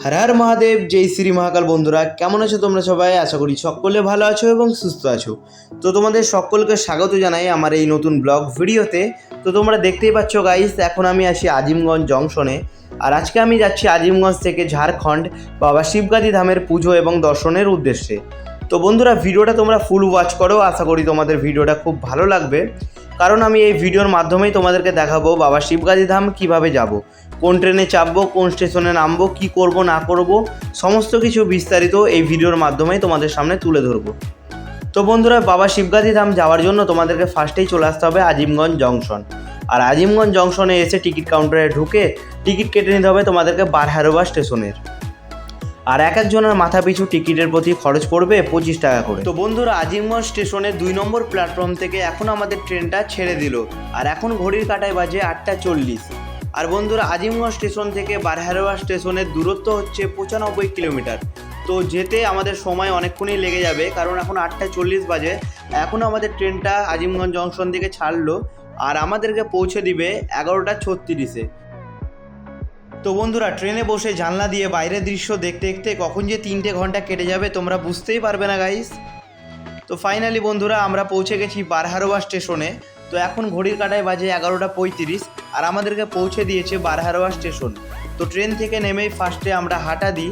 হর হর মহাদেব, জয় শ্রী মহাকাল। বন্ধুরা কেমন আছো তোমরা সবাই? আশা করি সকলে ভালো আছো এবং সুস্থ আছো। তো তোমাদের সকলকে স্বাগত জানাই আমার এই নতুন ব্লগ ভিডিওতে। তো তোমরা দেখতেই পাচ্ছ গাইস, এখন আমি আছি আজিমগঞ্জ জংশনে। আর আজকে আমি যাচ্ছি আজিমগঞ্জ থেকে ঝাড়খণ্ড বাবা শিবগাদি ধামের পুজো এবং দর্শনের উদ্দেশ্যে। তো বন্ধুরা ভিডিওটা তোমরা ফুল ওয়াচ করো, আশা করি তোমাদের ভিডিওটা খুব ভালো লাগবে। কারণ আমি এই ভিডিওর মাধ্যমেই তোমাদেরকে দেখাবো বাবা শিবগাদি ধাম কীভাবে যাব, কোন ট্রেনে চাপবো, কোন স্টেশনে নামবো, কি করব না করব, সমস্ত কিছু বিস্তারিত এই ভিডিওর মাধ্যমেই তোমাদের সামনে তুলে ধরবো। তো বন্ধুরা বাবা শিবগাদি ধাম যাওয়ার জন্য তোমাদেরকে ফার্স্টেই চলে আসতে হবে আজিমগঞ্জ জংশন। আর আজিমগঞ্জ জংশনে এসে টিকিট কাউন্টারে ঢুকে টিকিট কেটে নিতে হবে তোমাদেরকে বারহারোবা স্টেশনের। আর এক একজনের মাথা পিছু টিকিটের প্রতি খরচ পড়বে 25 টাকা করে। তো বন্ধুরা আজিমগঞ্জ স্টেশনে 2 নম্বর প্ল্যাটফর্ম থেকে এখন আমাদের ট্রেনটা ছেড়ে দিল। আর এখন ঘড়ির কাঁটায় বাজে 8:40। আর বন্ধুরা আজিমগঞ্জ স্টেশন থেকে বারহারোবা স্টেশনের দূরত্ব হচ্ছে 95 কিলোমিটার। তো যেতে আমাদের সময় অনেকক্ষণই লেগে যাবে, কারণ এখন 8:40 বাজে। এখনও আমাদের ট্রেনটা আজিমগঞ্জ জংশন থেকে ছাড়লো আর আমাদেরকে পৌঁছে দিবে 11:36-এ। তো বন্ধুরা ট্রেনে বসে জানলা দিয়ে বাইরের দৃশ্য দেখতে দেখতে কখন যে 3 ঘন্টা কেটে যাবে তোমরা বুঝতেই পারবে না গাইস। তো ফাইনালি বন্ধুরা আমরা পৌঁছে গেছি বারহারোবা স্টেশনে। তো এখন ঘড়ির কাঁটায় বাজে 11:35 আর আমাদেরকে পৌঁছে দিয়েছে বারহারোবা স্টেশন। তো ট্রেন থেকে নেমেই ফার্স্টে আমরা হাঁটা দিই,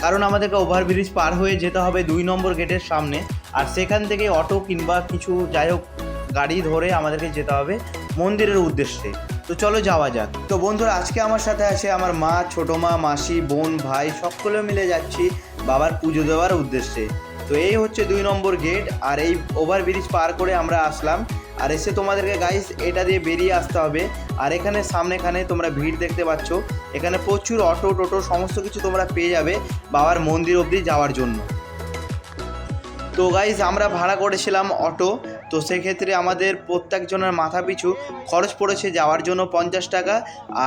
কারণ আমাদেরকে ওভারব্রিজ পার হয়ে যেতে হবে 2 নম্বর গেটের সামনে। আর সেখান থেকে অটো কিংবা কিছু যাই হোক গাড়ি ধরে আমাদেরকে যেতে হবে মন্দিরের উদ্দেশ্যে। তো চলো যাওয়া যাক। তো বন্ধুরা আজকে আমার সাথে আছে আমার মা, ছোটো মা, মাসি, বোন, ভাই, সকলে মিলে যাচ্ছি বাবার পুজো দেওয়ার উদ্দেশ্যে। তো এই হচ্ছে 2 নম্বর গেট আর এই ওভারব্রিজ পার করে আমরা আসলাম। আর এসে তোমাদেরকে গাইস এটা দিয়ে বেরিয়ে আসতে হবে। আর এখানে সামনেখানে তোমরা ভিড় দেখতে পাচ্ছ, এখানে প্রচুর অটো টোটো সমস্ত কিছু তোমরা পেয়ে যাবে বাবার মন্দির অবধি যাওয়ার জন্য। তো গাইস আমরা ভাড়া করেছিলাম অটো। তো সেক্ষেত্রে আমাদের প্রত্যেকজনের মাথা পিছু খরচ পড়েছে যাওয়ার জন্য 50 টাকা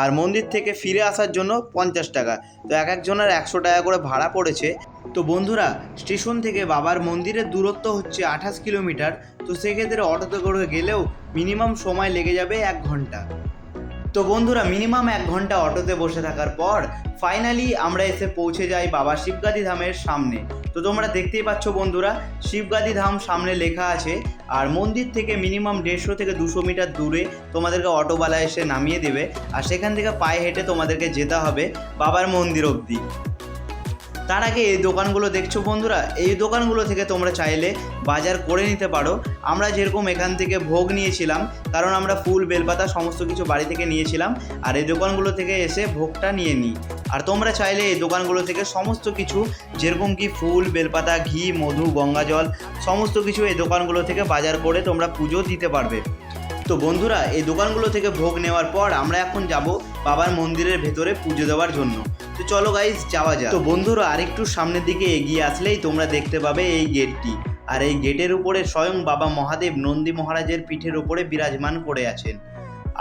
আর মন্দির থেকে ফিরে আসার জন্য 50 টাকা। তো এক একজনের 100 টাকা করে ভাড়া পড়েছে। তো বন্ধুরা স্টেশন থেকে বাবার মন্দিরের দূরত্ব হচ্ছে 28 কিলোমিটার। তো সেক্ষেত্রে অটোতে করে গেলেও মিনিমাম সময় লেগে যাবে 1 ঘন্টা। তো বন্ধুরা মিনিমাম 1 ঘন্টা অটোতে বসে থাকার পর ফাইনালি আমরা এসে পৌঁছে যাই বাবা শিবগাদি ধামের সামনে। তো তোমরা দেখতেই পাচ্ছ বন্ধুরা শিবগাদি ধাম সামনে লেখা আছে। আর মন্দির থেকে মিনিমাম 150 থেকে 200 মিটার দূরে তোমাদেরকে অটোওয়ালা এসে নামিয়ে দেবে। আর সেখান থেকে পায়ে হেঁটে তোমাদেরকে যেতে হবে বাবার মন্দির অবধি। তার আগে এই দোকানগুলো দেখছো বন্ধুরা, এই দোকানগুলো থেকে তোমরা চাইলে বাজার করে নিতে পারো। আমরা যেরকম এখান থেকে ভোগ নিয়েছিলাম, কারণ আমরা ফুল বেলপাতা সমস্ত কিছু বাড়ি থেকে নিয়েছিলাম, আর এই দোকানগুলো থেকে এসে ভোগটা নিয়ে নিই। আর তোমরা চাইলে এই দোকানগুলো থেকে সমস্ত কিছু যেরকম কি ফুল বেলপাতা, ঘি, মধু, গঙ্গা জল সমস্ত কিছু এই দোকানগুলো থেকে বাজার করে তোমরা পুজো দিতে পারবে। তো বন্ধুরা এই দোকানগুলো থেকে ভোগ নেওয়ার পর আমরা এখন যাব বাবার মন্দিরের ভেতরে পুজো দেওয়ার জন্য। তো চলো গাইস যাওয়া যাক। তো বন্ধুরা আরেকটু সামনের দিকে এগিয়ে আসলেই তোমরা দেখতে পাবে এই গেটটি। আর এই গেটের উপরে স্বয়ং বাবা মহাদেব নন্দী মহারাজের পিঠের উপরে বিরাজমান করে আছেন।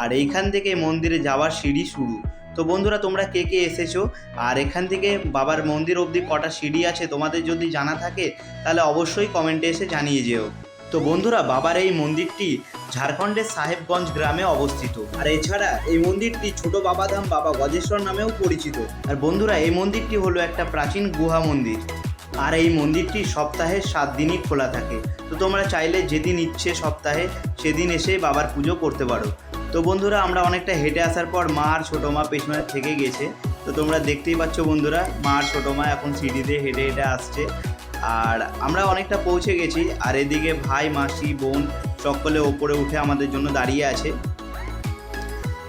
আর এইখান থেকে মন্দিরে যাওয়ার সিঁড়ি শুরু। তো বন্ধুরা তোমরা কে কে এসেছো আর এখান থেকে বাবার মন্দির অবধি কটা সিঁড়ি আছে তোমাদের যদি জানা থাকে তাহলে অবশ্যই কমেন্টে এসে জানিয়ে যেও। তো বন্ধুরা বাবার এই মন্দিরটি ঝাড়খণ্ডের সাহেবগঞ্জ গ্রামে অবস্থিত। আর এছাড়া এই মন্দিরটি ছোট বাবাধাম বাবা গজেশ্বর নামেও পরিচিত। আর বন্ধুরা এই মন্দিরটি হলো একটা প্রাচীন গুহা মন্দির। আর এই মন্দিরটি সপ্তাহে 7 দিনই খোলা থাকে। তো তোমরা চাইলে যেদিন ইচ্ছে সপ্তাহে সেদিন এসে বাবার পুজো করতে পারো। তো বন্ধুরা আমরা অনেকটা হেঁটে আসার পর মা আর ছোটো মা পেছনে থেকে গেছে। তো তোমরা দেখতেই পাচ্ছ বন্ধুরা মা আর ছোটো মা এখন সিঁড়ি দিয়ে হেঁটে হেঁটে আসছে। আর আমরা অনেকটা পৌঁছে গেছি। আর এদিকে ভাই, মাসি, বোন সকলে ওপরে উঠে আমাদের জন্য দাঁড়িয়ে আছে।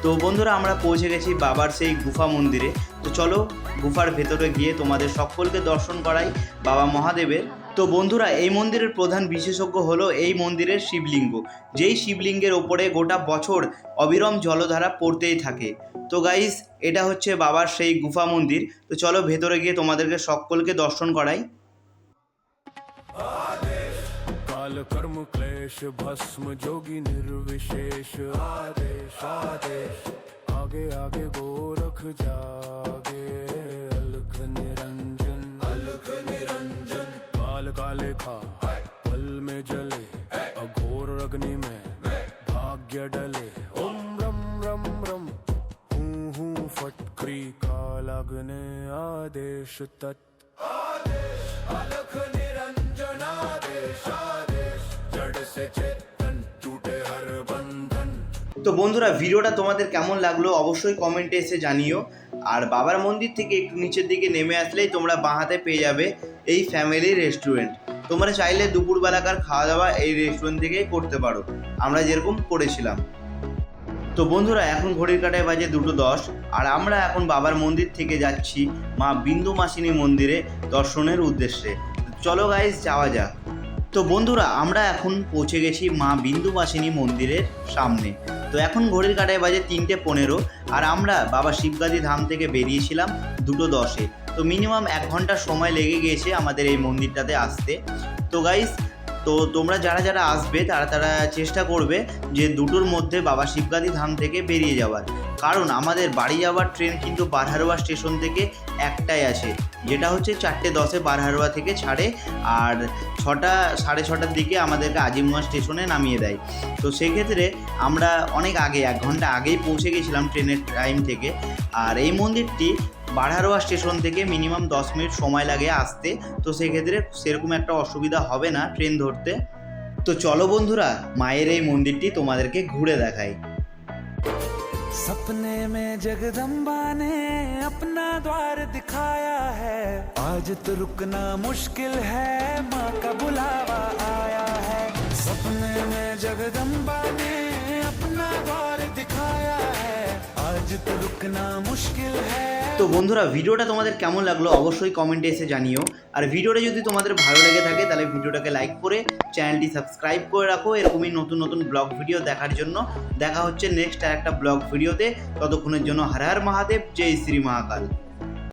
তো বন্ধুরা আমরা পৌঁছে গেছি বাবার সেই গুফা মন্দিরে। তো চলো গুফার ভেতরে গিয়ে তোমাদের সকলকে দর্শন করাই বাবা মহাদেবের। তো বন্ধুরা এই মন্দিরের প্রধান বিশেষজ্ঞ হলো এই মন্দিরের শিবলিঙ্গ, যেই শিবলিঙ্গের ওপরে গোটা বছর অবিরাম জলধারা পড়তেই থাকে। তো গাইস এটা হচ্ছে বাবার সেই গুফা মন্দির। তো চলো ভেতরে গিয়ে তোমাদেরকে সকলকে দর্শন করাই। काल कर्म क्लेश भस्म जोगी निर्विशेष आदेश आदेश आगे आगे गोरख जागे अलख निरंजन काल काले खा पल में जले अघोर अग्नि में भाग्य डले ओम रम रम रम हूँ फटक्री काल अग्नि आदेश। आदेश तत् आदेश अलख निरंजन आदेश आदेश जड़ से चेतन टूटे हर बंधन। তো বন্ধুরা ভিডিওটা তোমাদের কেমন লাগলো অবশ্যই কমেন্টে এসে জানিও। আর বাবার মন্দির থেকে একটু নিচের দিকে নেমে আসলেই তোমরা বাঁ হাতে পেয়ে যাবে এই ফ্যামিলি রেস্টুরেন্ট। তোমরা চাইলে দুপুরবেলাকার খাওয়া দাওয়া এই রেস্টুরেন্ট থেকেই করতে পারো, আমরা যেরকম করেছিলাম। তো বন্ধুরা এখন ঘড়ির কাঁটায় বাজে 2:10, আর আমরা এখন বাবার মন্দির থেকে যাচ্ছি মা বিন্দুমাসিনী মন্দিরে দর্শনের উদ্দেশ্যে। চলো গাইস যাওয়া যাক। তো বন্ধুরা আমরা এখন পৌঁছে গেছি মা বিন্দুমাসিনী মন্দিরের সামনে। তো এখন ঘড়ির কাঁটায় বাজে 3:15, আর আমরা বাবা শিবগাদি ধাম থেকে বেরিয়েছিলাম 2:10-এ। তো মিনিমাম 1 ঘন্টা সময় লেগে গিয়েছে আমাদের এই মন্দিরটাতে আসতে। তো গাইস তো তোমরা যারা যারা আসবে তারা চেষ্টা করবে যে 2টোর মধ্যে বাবা শিবগাদি ধাম থেকে বেরিয়ে যাওয়ার, কারণ আমাদের বাড়ি যাওয়ার ট্রেন কিন্তু বারহারোয়া স্টেশন থেকে একটাই আছে, যেটা হচ্ছে 4:10-এ বারহারোয়া থেকে ছাড়ে, আর 6টা সাড়ে 6টার দিকে আমাদেরকে আজিমগঞ্জ স্টেশনে নামিয়ে দেয়। তো সেক্ষেত্রে আমরা অনেক আগে 1 ঘন্টা আগেই পৌঁছে গেছিলাম ট্রেনের টাইম থেকে। আর এই মন্দিরটি বারহারোয়া স্টেশন থেকে মিনিমাম 10 মিনিট সময় লাগে আসতে। তো সেক্ষেত্রে সেরকম একটা অসুবিধা হবে না ট্রেন ধরতে। তো চলো বন্ধুরা মায়ের এই মন্দিরটি তোমাদেরকে ঘুরে দেখাই। सपने में जगदम्बा ने अपना द्वार दिखाया है, आज तो रुकना मुश्किल है, माँ का बुलावा आया है। सपने में जगदम्बा ने अपना द्वार दिखाया है, आज तो रुकना मुश्किल है। তো বন্ধুরা ভিডিওটা তোমাদের কেমন লাগলো অবশ্যই কমেন্টে এসে জানিও। আর ভিডিওটা যদি তোমাদের ভালো লেগে থাকে তাহলে ভিডিওটাকে লাইক করে চ্যানেলটি সাবস্ক্রাইব করে রাখো এরকমই নতুন নতুন ব্লগ ভিডিও দেখার জন্য। দেখা হচ্ছে নেক্সট আর একটা ব্লগ ভিডিওতে। ততক্ষণের জন্য হর হর মহাদেব, জয় শ্রী মহাকাল।